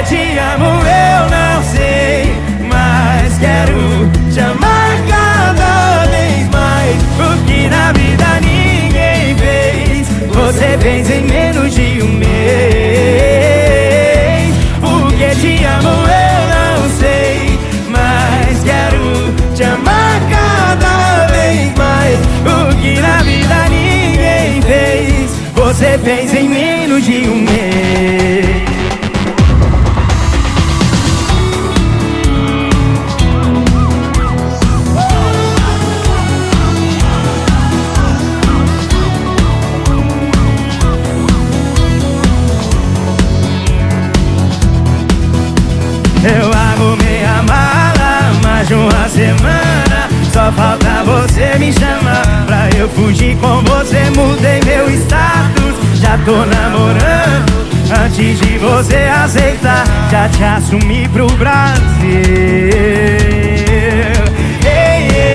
te amo eu não sei, mas quero te amar cada vez mais. O que na vida ninguém fez, você fez em menos de um mês. Porque te amo eu não sei, mas quero te amar cada vez mais. O que na vida ninguém fez, você fez em menos de um mês. Eu arrumei a mala mais de uma semana, só falta você me chamar pra eu fugir com você. Mudei meu status, já tô namorando. Antes de você aceitar, já te assumi pro Brasil.